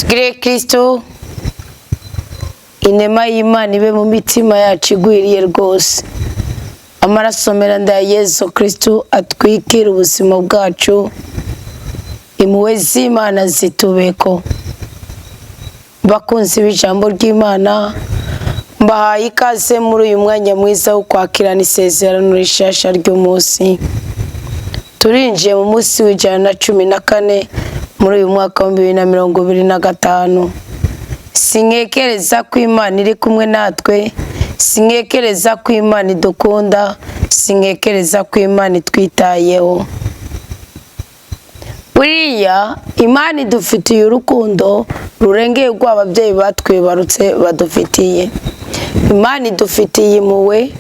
tugire Kristo inema y'Imana ibe mu mitima yacu igwiriye rwose. Amaraso meranda ya Yesu Kristo atwikira ubuzima bwacu, impuhwe z'Imana zitubeko. Bakunzi b'ijambo ry'Imana, mbahaye ikaze muri uyu mwanya mwiza wo kwakirana isezerano rishasha ry'umunsi. Turinjiye mu munsi w'114 muri uyu mwaka wa 2025. Sinkekereza ko Imana iri kumwe natwe, sinkekereza ko Imana idukunda, sinkekereza ko Imana itwitayeho. Buriya Imana idufitiye urukundo rurengeye rw'ababyeyi batwibarutse badufitiye. Imana idufitiye impuhwe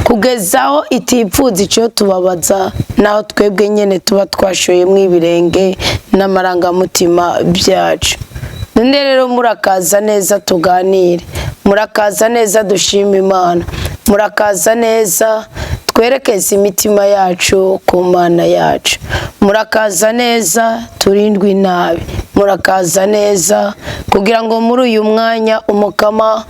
kugezaho itipfuza icyo tubabaza, naho twebwe nyene tuba twashoyemwo ibirenge n'amarangamutima byacu. None rero murakaza neza tuganire, murakaza neza dushima Imana, murakaza neza twerekeze imitima yacu ku Mana yacu, murakaza neza turindwe inabi, murakaza neza kugira ngo muri uyu mwanya Umukama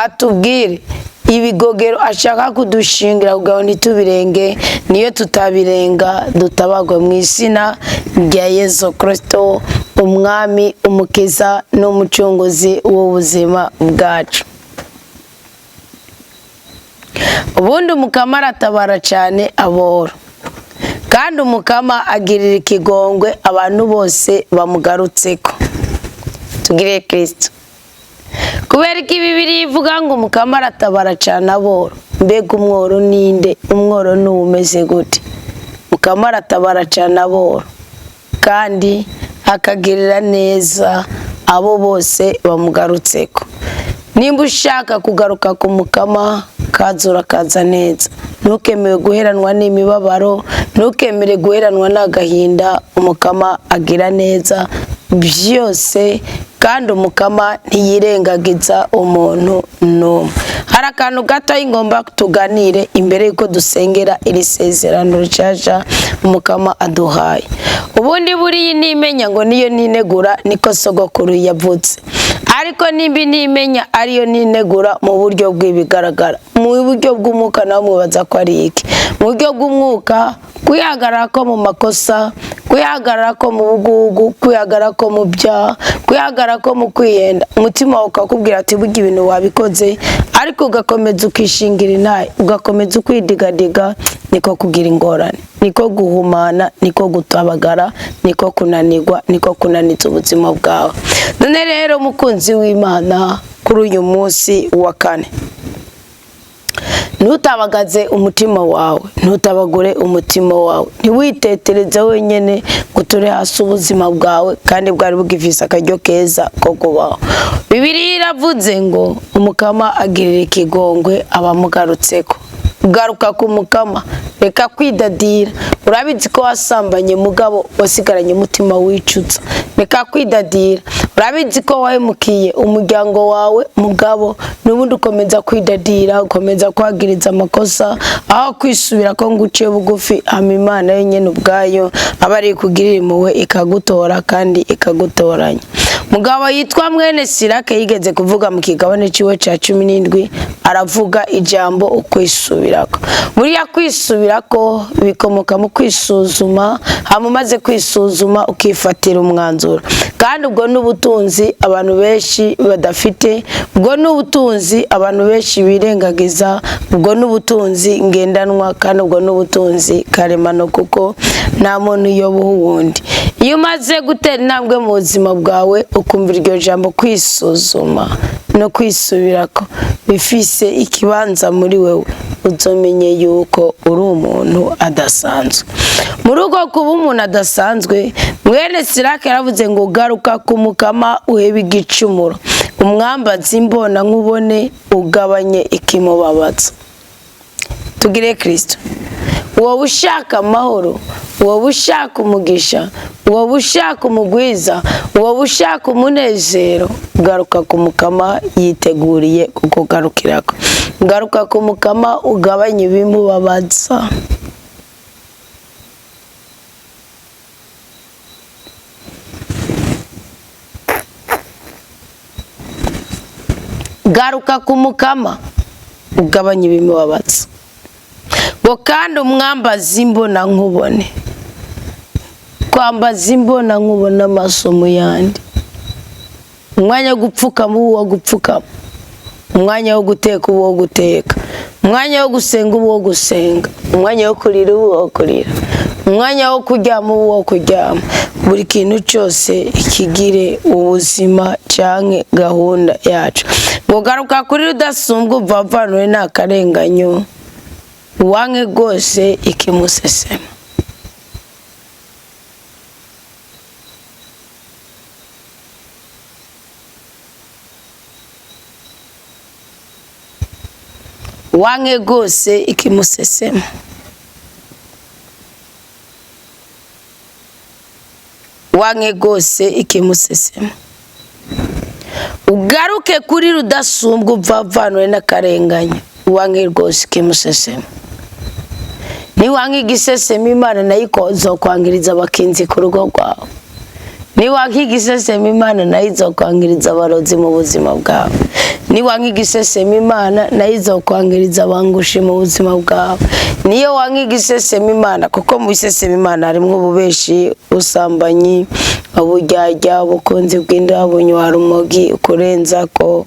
atubwire ibigogero ashaka kudushingira kugira ngo ntitubirenge, niyo tutabirenga dutabagwe mu izina rya Yesu Kristo, umwami, umukiza n'umucunguzi w'ubuzima bwacu. Ubundi Umukama aratabara cyane Aboro, kandi Umukama agirira ikigongwe abantu bose bamugarutseko. Tugire Kristo. Kubera ko Bibiliya ivuga ngo Umukama aratabara cyane Aboro, mbega umworo ninde? Umworo ni umeze gute? Umukama aratabara cyane Aboro kandi akagirira neza abo bose bamugarutseko. Nimba ushaka kugaruka ku Mukama, kazura kaza neza. Ntukemere guheranwa n'imibabaro, ntukemere guheranwa n'agahinda. Umukama agira neza byose, kandi Umukama ntiyirengagiza umuntu n'umwe. Hari akantu gato ingomba tuganire imbere yuko dusengera iri sezerano rishasha Umukama aduhaye. Ubundi buriya nimenya ngo niyo ninegura niko sogokuru yavutse, ariko nimbi nimenya ariyo ninegura mu buryo bw'ibigaragara. Mu buryo bw'umwuka nawe mubaza ko ari iki? Mu buryo bw'umwuka, kwihagarara ko mu makosa, kwihagarara ko mu bugugu, kwihagarara ko mu byaha, kwihagarara ko mu kwihenda. Umutima wawe ukakubwira ati burya ibintu wabikoze, ariko ugakomeza ukishingira intaye, ugakomeza ukwidigadiga, niko kugira ingorane, niko guhumana, niko gutabagara, niko kunanirwa, niko kunaniza ubuzima bwawe. None rero mukunzi w'Imana, kuri uyu munsi wa 4, ntutabagaze umutima wawe, ntutabagure umutima wawe, ntiwitetereze wenyene ngo ture hasi ubuzima bwawe kandi bwari bugifise akaryo keza ko kubaho. Bibiliya iravuze ngo Umukama agirira ikigongwe abamugarutseko. Garuka ku Mukama, reka kwidadira. Urabizi ko wasambanye mugabo wasigaranye umutima wicutsa, reka kwidadira. Urabizi ko wahemukiye umuryango wawe mugabo n'ubundi ukomeza kwidadira, ukomeza kwagiriza amakosa, aho kwisubira ko nguciye bugufi. Imana yenyene ubwayo abari kugirira impuhwe ikagutora kandi ikagutoranya. Mugabo yitwa mwene Sirake yigeze kuvuga mu kigabane ciwe ca 17, aravuga ijambo ukwisubirako. Buriya kwisubirako bikomoka mu kwisuzuma, hamumaze kwisuzuma ukifatira umwanzuro. Kandi ubwo n'ubutunzi abantu benshi badafite, ubwo n'ubutunzi abantu benshi birengagiza, ubwo n'ubutunzi ngendanwa, kandi ubwo n'ubutunzi karemano, kuko nta muntu yobuha uwundi. Iyo umaze gutera intambwe mu buzima bwawe ukumva iryo jambo kwisuzuma no kwisubirako bifise ikibanza muri wewe, uzomenye yuko uri umuntu adasanzwe. Muri uko kuba umuntu adasanzwe, mwene Sirake yaravuze ngo garuka ku Mukama uhebe igicumuro, umwambazi imbona nkubone, ugabanye ikimubabaza. Tugire Kristo. Wowe ushaka amahoro, wowe ushaka umugisha, wowe ushaka umugwiza, wowe ushaka umunezero, garuka ku Mukama yiteguriye kukugarukirako. Garuka ku Mukama ugabanye ibimubabaza. garuka ku Mukama ugabanye ibimubabaza ngo kandi umwambaza imbona nkubone kwambaza imbona nkubona amasomo yandi umwanya wo gupfukama uwo gupfukama umwanya wo guteka uwo guteka umwanya wo gusenga uwo gusenga umwanya wo kurira uwo kurira umwanya wo kuryama uwo kuryama buri kintu cyose ikigire ubuzima canke gahunda yacu ngo garuka kuri rudasumbwa uvavanwe n'akarenganyo wange rwose ikimusesema wange rwose ikimusesema wange rwose ikimusesema ugaruke kuri rudasumbwa uvavanwe n'akarenganyo wange rwose ikimusesema ni wange igisesema Imana nayo izokwangiriza abakinzi ku rugo rwawe ni wange igisesema Imana nayo izokwangiriza abarozi mu buzima bwawe ni wange igisesema Imana nayo izokwangiriza abangushi mu buzima bwawe niyo wange igisesema Imana kuko mu bisesema Imana harimo ububeshi usambanyi uburyarya ubukunzi bw'inda bunywara umogi ukurenza ko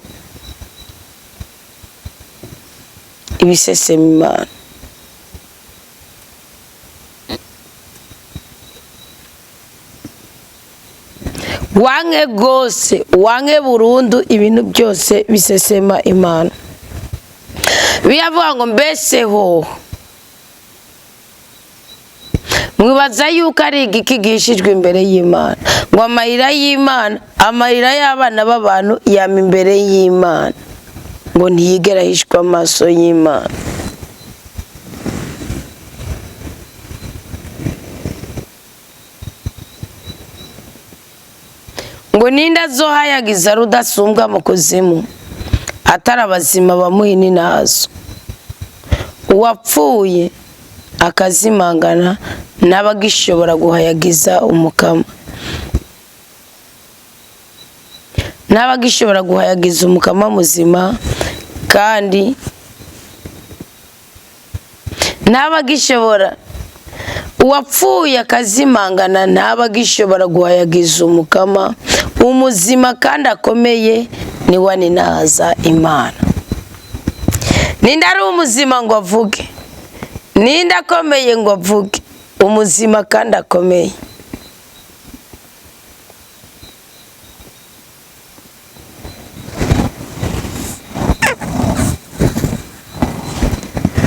ibisesema Imana wange rwose wange burundu ibintu byose bisesema Imana biyavuga ngo mbeseho mwibaza yuko ari igikigishijwe imbere y'Imana ngo amarira y'Imana amarira y'abana b'abantu yama imbere y'Imana ngo ntiyigera hishwa amaso y'Imana ngo ninda zohayagiza rudasumbwa mu kuzimu atari abazima bamuhini nazo uwapfuye akazimangana n'abagishobora guhayagiza Umukama n'abagishobora guhayagiza Umukama muzima kandi n'abagishobora uwapfuye akazimangana n'abagishobora guhayagiza Umukama umuzima kandi akomeye ni wani naza Imana ninda ari umuzima ngo avuge ninda akomeye ngo avuge umuzima kandi akomeye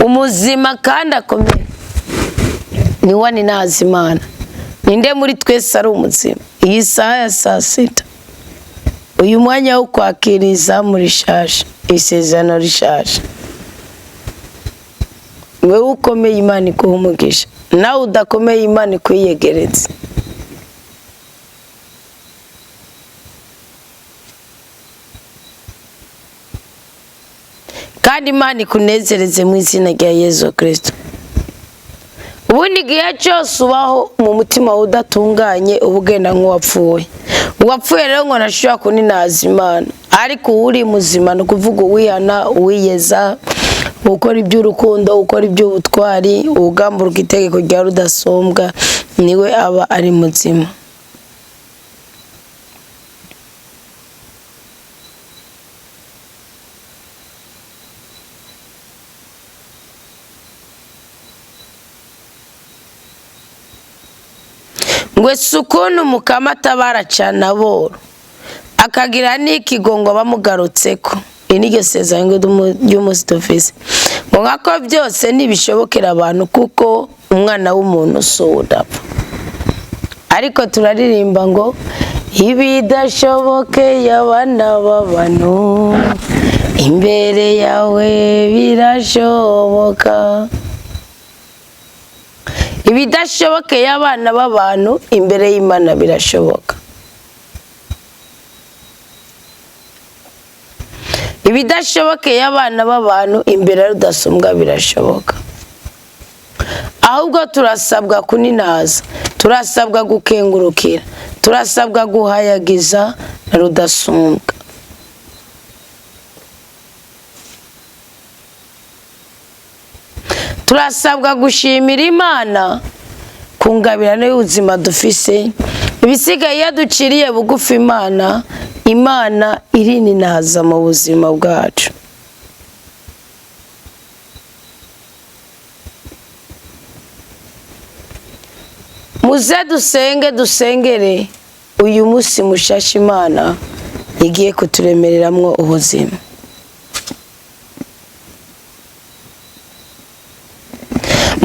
umuzima kandi akomeye ni wani naza Imana ninde muri twese ari umuzima iyi saha ya saa sita uyu mwanya wo kwakiriza muri shaje isezerano rishaje wewe ukomeye Imana ikuha umugisha nawe udakomeye Imana ikwiyegeretse kandi Imana ikunezereze mu izina rya Yesu Kristo ubundi gihe cyose ubaho mu mutima udatunganye ubugenda nk'uwapfuye uwapfuye rero ngo nashobora kuninaza Imana ariko uri muzima no kuvuga uwihana uwiyeza ukora iby'urukundo ukora iby'ubutwari ugamburuka itegeko rya rudasumbwa niwe aba ari muzima ngwe sukuntu Umukama Atabara cyane Aboro Akagira N ikigongwe abamugarutseko iniryo sezerano ry'umunsi dufise ngo nkako byose nibishobokera abantu kuko umwana w'umuntu udapfa ariko turaririmba ngo ibidashobokeye abana b'abantu imbere yawe birashoboka ibidashobokeye abana b'abantu imbere y'Imana birashoboka ibidashobokeye abana b'abantu imbere ya rudasumbwa birashoboka ahubwo turasabwa kuninaza turasabwa gukengurukira turasabwa guhayagiza rudasumbwa turasabwa gushimira Imana ku ngabirano y'ubuzima dufise. Ibisigaye yaduciriye bugufi Imana irininaza mu buzima bwacu. Muze dusengere uyu munsi mushasha Imana igiye kuturemereramwo ubuzima.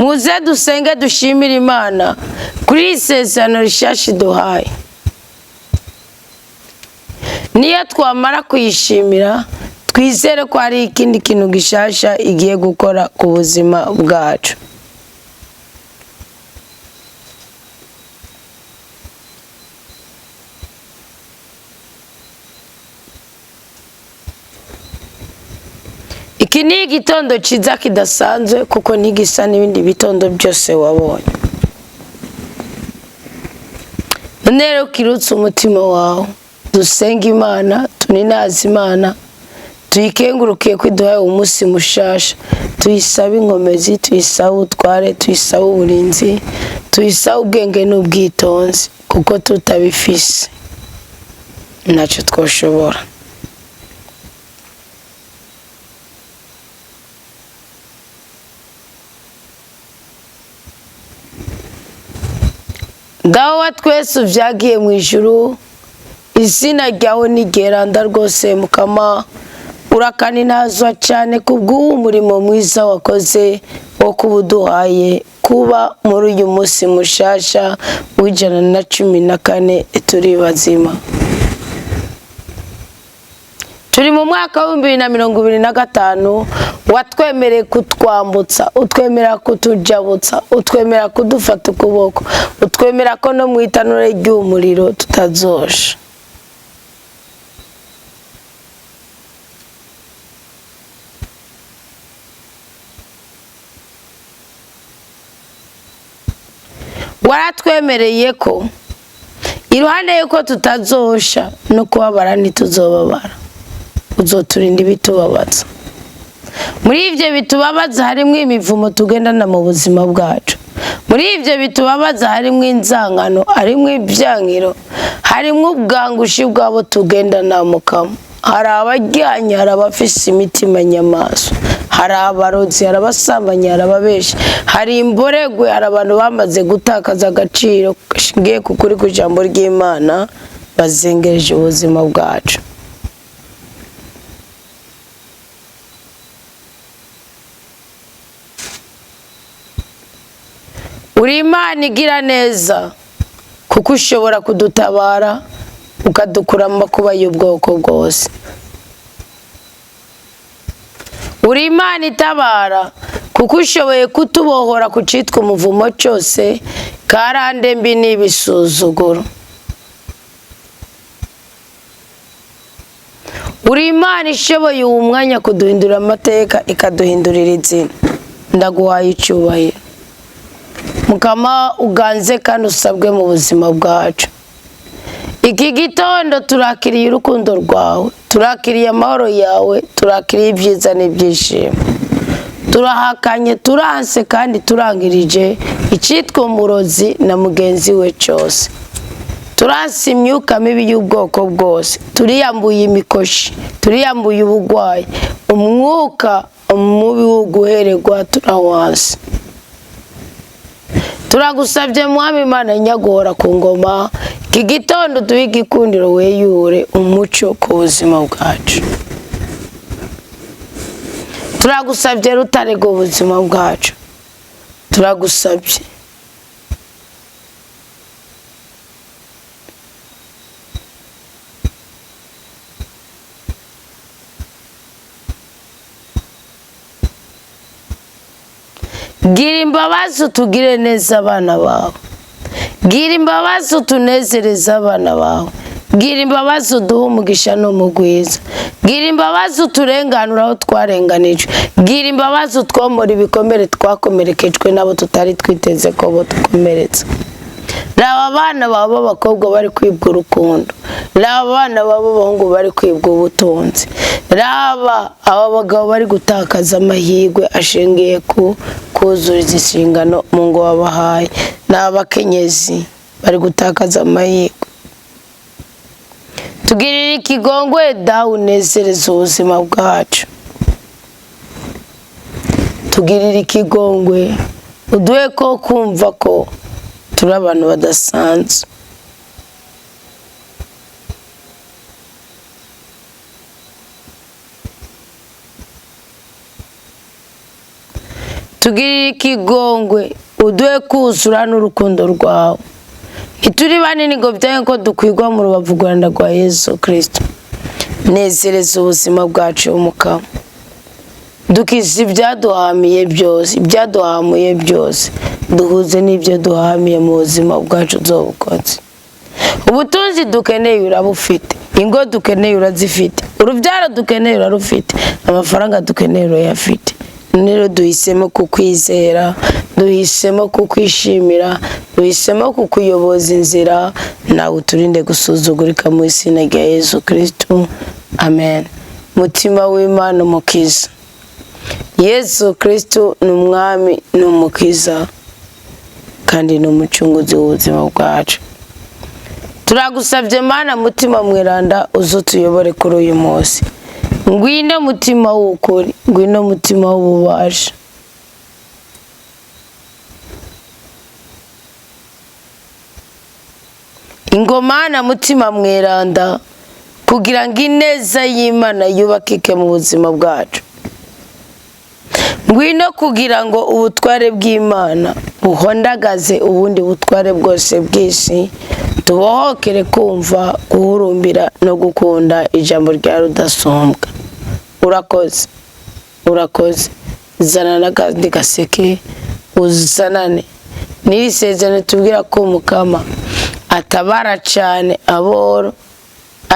Muze dusenge dushimira Imana kuri isezerano rishasha duhaye. Niyo twamara kuyishimira twizere ko hari ikindi kintu gishasha igiye gukora ku buzima bwacu. Iki ni igitondo ciza kidasanzwe kuko ntigisa n'ibindi bitondo byose wabonye. None rero kirutse umutima wawe, dusenga Imana, tuninaza Imana, tuyikengurukiye ko iduhaye umunsi mushasha. Tuyisaba inkomezi, tuyisaba ubutware, tuyisaba uburinzi, tuyisaba ubwenge n'ubwitonzi kuko tutabifise ntacyo twoshobora. Dawe wa twese uvyagiye mu ijuru, izina ryawe ni ryeranda rwose. Mukama urakaninazwa cyane kubw'uwo murimo mwiza wakoze wo kubuduhaye kuba muri uyu munsi mushasha w'114 turi bazima. Turi mu mwaka wa 2025 watwemereye kutwambutsa, utwemera kutujabutsa, utwemera kudufata ukuboko, utwemera ko no mu itanure ry'umuriro tutazosha. Waratwemereye ko iruhande yuko tutazosha no kubabara ntituzobabara, uzoturinda ibitubabaza. Muri ivyo bitubabaza harimo imivumo tugendana mu buzima bwacu. Muri ivyo bitubabaza harimo inzangano, harimo ibyankiro, harimo ubwangushi bwabo tugendana. Mukama, hari abajyanye, hari abafise imitima nyamaso, hari abarozi, hari abasambanyi, hari ababeshi, hari imboregwe, hari abantu bamaze gutakaza agaciro gashingiye ku kuri kw'ijambo ry'Imana bazengereje ubuzima bwacu. Uri Imana igira neza kuko ushobora kudutabara ukadukura mu makuba y'ubwoko bwose. Uri Imana itabara kuko ushoboye kutubohora ku citwa umuvumo cyose, karande mbi n'ibisuzuguro. Uri Imana ishoboye uwo mwanya kuduhindura amateka ikaduhindurira izina. Ndaguhaye icyubahiro. Mukama uganze kandi usabwe mu buzima bwacu. Iki gitondo turakiriye urukundo rwawe, turakiriye amahoro yawe, turakiriye ibyiza n'ibyishimo. Turahakanye, turanse kandi turangirije icitwa umurozi na mugenzi we cyose. Turanse imyuka mibi y'ubwoko bwose, turiyambuye imikoshi, turiyambuye ubugwayi, umwuka mubi wo guhererwa turawanse. Turagusabye Mwami Imana nyagora ku ngoma, iki gitondo duhe igikundiro weyure umuco ku buzima bwacu. Turagusabye rutarega ubuzima bwacu, turagusabye. Gira imbabazi utugire neza abana bawe. Gira imbabazi utunezereza abana bawe. Gira imbabazi uduhe umugisha n'umugwiza. Gira imbabazi uturenganura aho twarenganijwe. Gira imbabazi utwomora ibikomere twakomerekejwe nabo tutari twiteze ko bo tukomeretsa. raba abana babo b'abakobwa bari kwibwa urukundo, raba abana babo b'abahungu bari kwibwa ubutunzi, raba aba bagabo bari gutakaza amahirwe ashingiye ku kuzuriza inshingano mu ngo babahaye, n'abakenyezi bari gutakaza amahirwe. Tugirire ikigongwe dawe unezereze ubuzima bwacu, tugirire ikigongwe uduhe ko kumva ko turi abantu badasanzwe. Tugirire ikigongwe uduhe kuzura n'urukundo rwawe. Ituri banini ngo byange ko dukwigwa mu rubavu Rwanda rwa Yesu Kristo. Nezereza ubuzima bwacu Umukama. Dukize ibyaduhamiye byose, ibyaduhamuye byose, duhuze n'ibyo duhamiye mu buzima bwacu zobukoze. Ubutunzi dukeneye urabufite, ingo dukeneye urazifite, urubyaro dukeneye urarufite, amafaranga dukeneye urayafite. Nero duhisemo kukwizera, duhisemo kukwishimira, duhisemo kukuyoboza inzira, nawe uturinde gusuzugurika mu izina rya Yesu Kristo. Amen. Mutima w'Imana umukiza, Yesu Kristo ni umwami n'umukiza kandi ni umucunguzi w'ubuzima bwacu. Turagusabye Mana mutima mweranda uzutuyobore kuri uyu munsi. Ngwino mutima w'ukuri, ngwino mutima w'ububasha. Ingomana mutima mweranda kugira ngo ineza y'Imana yubakike mu buzima bwacu. Ngwino kugira ngo ubutware bw'Imana buhondagaze ubundi butware bwose bw'isi, tubohokere kumva, guhurumbira no gukunda ijambo rya rudasumbwa. Urakoze, urakoze. Zana n'akandi gaseke uzanane n'isezerano tubwira ko Umukama atabara cyane Aboro,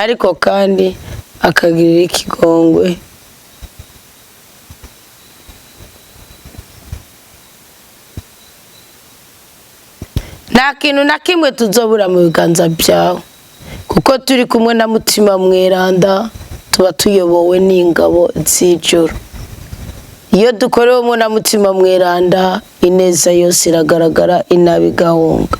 ariko kandi akagirira ikigongwe. Nta kintu na kimwe tuzobura mu biganza byawe, kuko turi kumwe na mutima mweranda, tuba tuyobowe n'ingabo z'ijuru. Iyo dukorewemo na mutima mweranda, ineza yose iragaragara, inabi igahunga.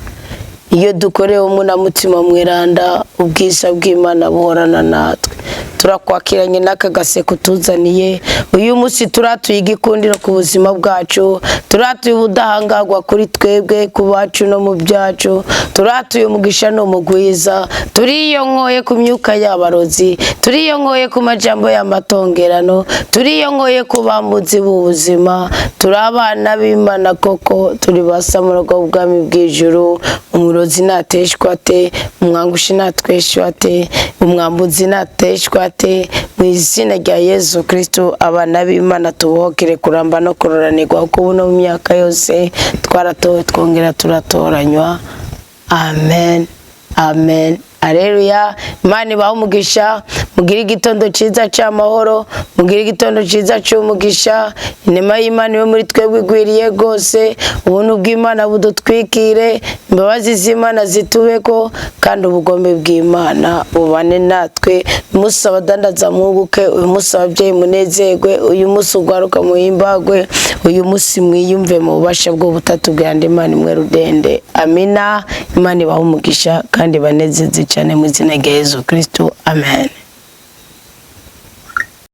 Iyo dukorewemo na mutima mweranda, ubwiza bw'Imana buhorana natwe. Turakwakiranye n'aka gaseko tuzaniye uyu munsi, turatuye igikundiro ku buzima bwacu, turatuye ubudahangagwa kuri twebwe, ku bacu no mu byacu, turatuye umugisha no mugwiza, turiyonkoye ku myuka y'abarozi, turiyonkoye ku majambo y'amatongerano, turiyonkoye ku bambuzi b'ubuzima. Turi abana b'Imana koko, turi basamurwa ubwami bw'ijuru. Umurozi nateshwa te, umwangushi natweshwa te, umwambuzi nateshwa te. Mu izina rya Yesu Kristo abana b'Imana tubohokere kuramba no kuroranirwa, kuko ubu no mu myaka yose twaratowe twongera turatoranywa. Amen, amen. Haleluya. Imana ibahe umugisha, mugire igitondo cyiza cy'amahoro, mugire igitondo cyiza cy'umugisha. Inema y'Imana yo muri twebwe igwiriye rwose, ubuntu bw'Imana budutwikire, imbabazi z'Imana zitubeko, kandi ubugombe bw'Imana bubane natwe. Umunsi abadandaza mwunguke, uyu munsi ababyeyi munezerwe, uyu munsi ugwaruka muhimbagwe, uyu munsi mwiyumve mu bubasha bw'ubutatu bwa Imana imwe rudende. Amina. Imana ibahe umugisha kandi banezeze cyane mu izina rya Yesu Kristo. Amen.